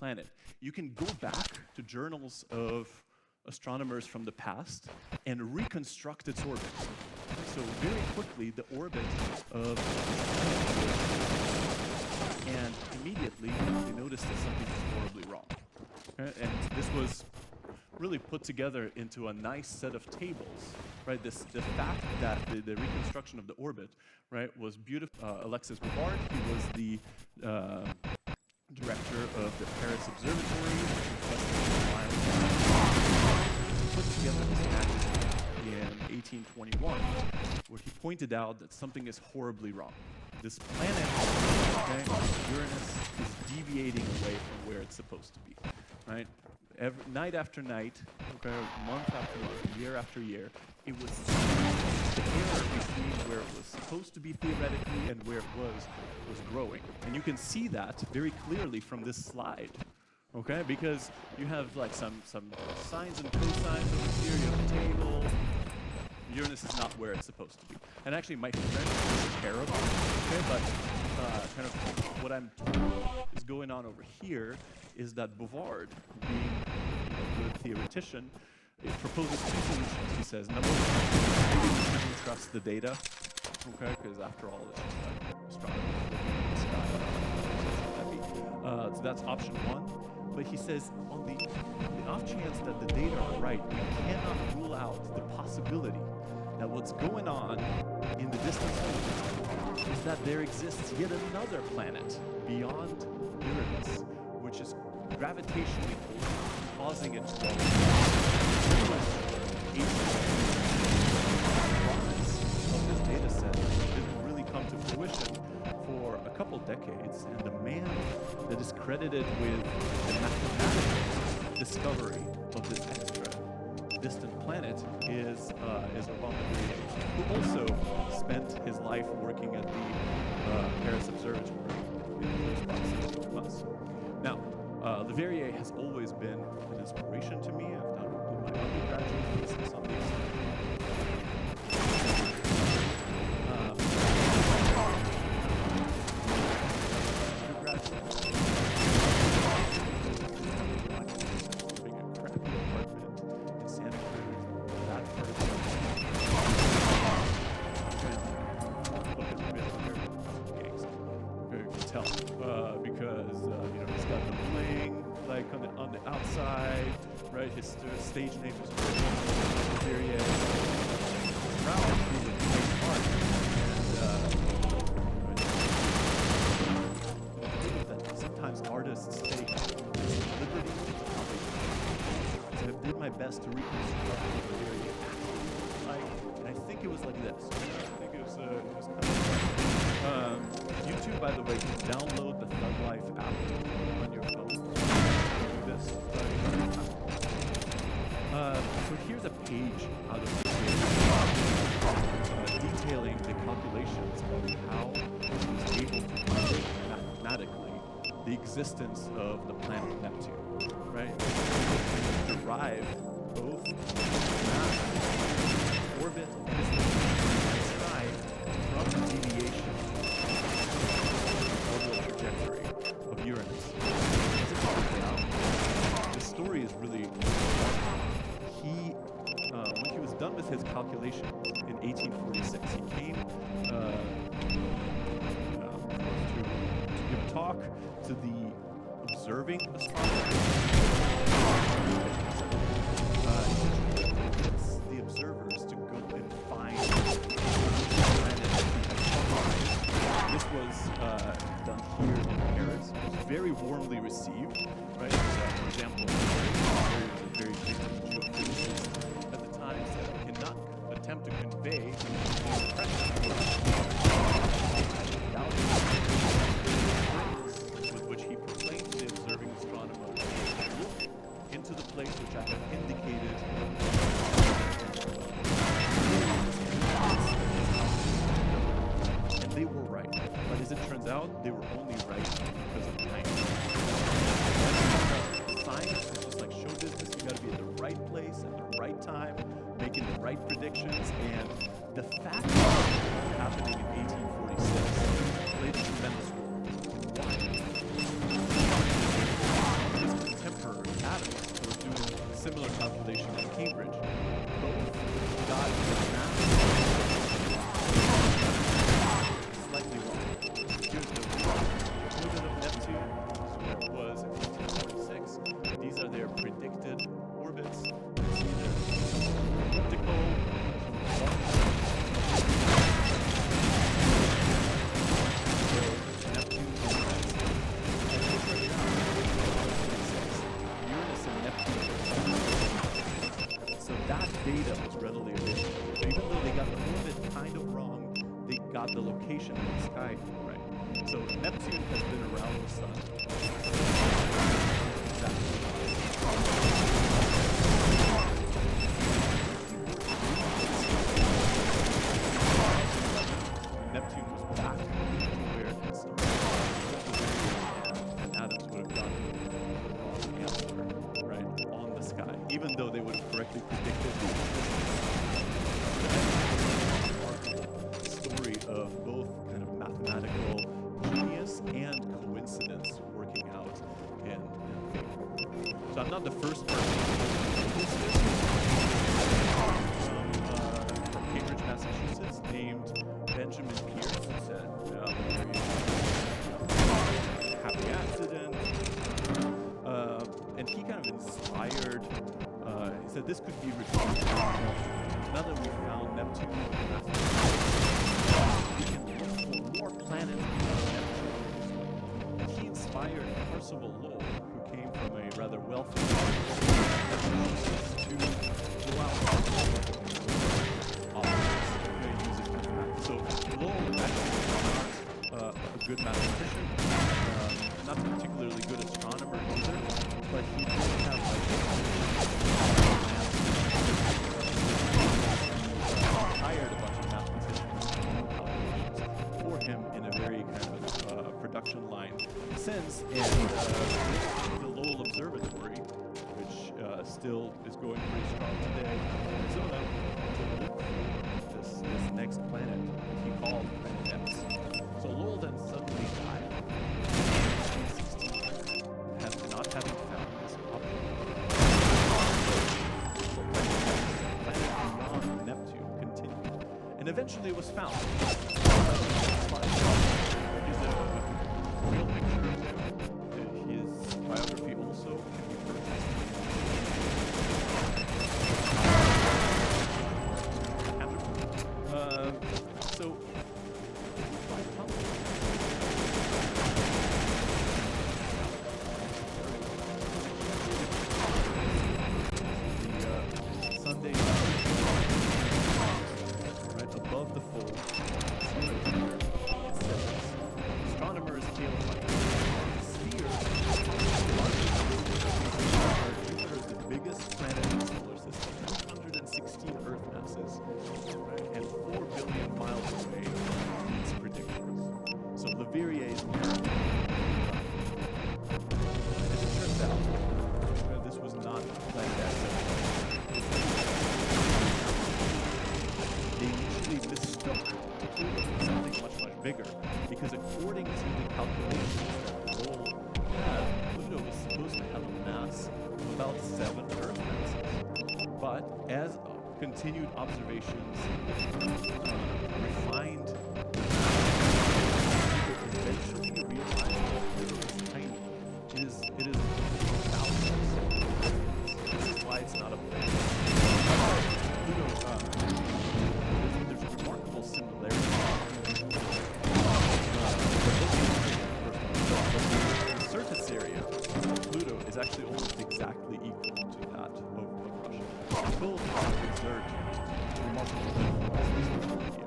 planet. You can go back to journals of astronomers from the past and reconstruct its orbit. So very quickly, the orbit of and immediately they noticed that something was horribly wrong. And this was really put together into a nice set of tables, right? The fact that the reconstruction of the orbit, right, was beautiful. Alexis Bouvard, he was the director of the Paris Observatory, put together this magazine in 1821, where he pointed out that something is horribly wrong. This planet, okay, Uranus, is deviating away from where it's supposed to be, right? Night after night, okay, month after month, year after year, it was the error between where it was supposed to be theoretically and where it was growing. And you can see that very clearly from this slide, okay? Because you have like some sines and cosines over here, you have a table. Uranus is not where it's supposed to be. And actually, my friend is terrible, okay? But kind of what I'm told is going on over here is that Bouvard, being a good theoretician, it proposes two solutions. He says, number one, maybe we shouldn't trust the data, okay? Because after all, it's just like astronomers looking at the sky. So that's option one. But he says, on the off chance that the data are right, we cannot rule out the possibility that what's going on in the distant solar system is that there exists yet another planet beyond Uranus, which is gravitationally causing it to go. Of this data set didn't really come to fruition for a couple decades, and the man that is credited with the mathematical discovery of this extra distant planet is Obama, who also spent his life working at the Paris Observatory in close proximity to us. Now, Leverrier has always been an inspiration to me. I've done my undergraduate thesis on these. His stage name is Leverrier. Proud to be a great part. And that sometimes artists take liberty to did my best to reconstruct what Leverrier actually like. And I think it was like this. I think it was kind of YouTube, by the way, can download the Thug Life app on your phone. Do this. So here's a page out of the detailing the calculations of how he was able to predict mathematically the existence of the planet Neptune, right? Derive both mass, orbit, and sky from the deviation of the trajectory of Uranus. As it turns out, the story is really when he was done with his calculations in 1846, he came to give a talk to the observing astronomers. He gets the observers to go and find planets. This was done here in Paris. It was very warmly received, right? For example, there was a very big geophysicist at the time said we cannot attempt to convey the impression with which he proclaimed to the observing astronomer, look into the place which I have indicated. And they were right. But as it turns out, they were only right because of time. Science is just like show business. You got to be at the right place at the right time, making the right predictions. And the fact that happening in 1846 played a tremendous role. Why? data was readily available. So even though they got the orbit kind of wrong, they got the location of the sky right. So Neptune has been around the sun. Neptune was back where it started. And Adams would have gotten the wrong answer, right, on the sky, even though they would have correctly predicted the story of both kind of mathematical genius and coincidence working out in favor. So I'm not the first person to notice this. From Cambridge, Massachusetts, named Benjamin Pierce, who said, happy accident. And he kind of inspired, he said this could be repeated. Now that we found Neptune, we can look for more planets beyond Neptune. And he inspired Percival Lowell, who came from a rather wealthy Massachusetts, to go out using mathematics. So Lowell actually was not a good mathematician, not a particularly good astronomer either, but he did have hired a bunch of mathematicians to do calculations for him in a very kind of production line sense. And the Lowell Observatory, which still is going pretty strong today in Arizona, to look for this next planet that he called Planet X. So Lowell then suddenly died in 1916, not having found this object. Planet beyond Neptune continued, and eventually it was found. Is it a real picture of him? His biography also can be purchased. So, Sunday, right above the fold, astronomers feel like the sphere, Jupiter is the biggest planet in the solar system, 116 Earth masses, right, and 4 billion miles away meets predictors. So Leverrier's miracle. As it turns out, this was not Planet X. They usually mistook Pluto for something much, much bigger, because according to the calculations that Lowell had, Pluto was supposed to have a mass of about 7 Earth masses. But as continued observations refined, people eventually realized that Pluto is tiny. It is thousands. This is why it's not a planet. Pluto, there's a remarkable similarity. The surface area of Pluto is actually almost exactly equal to that of Russia. Both exert remarkable influence.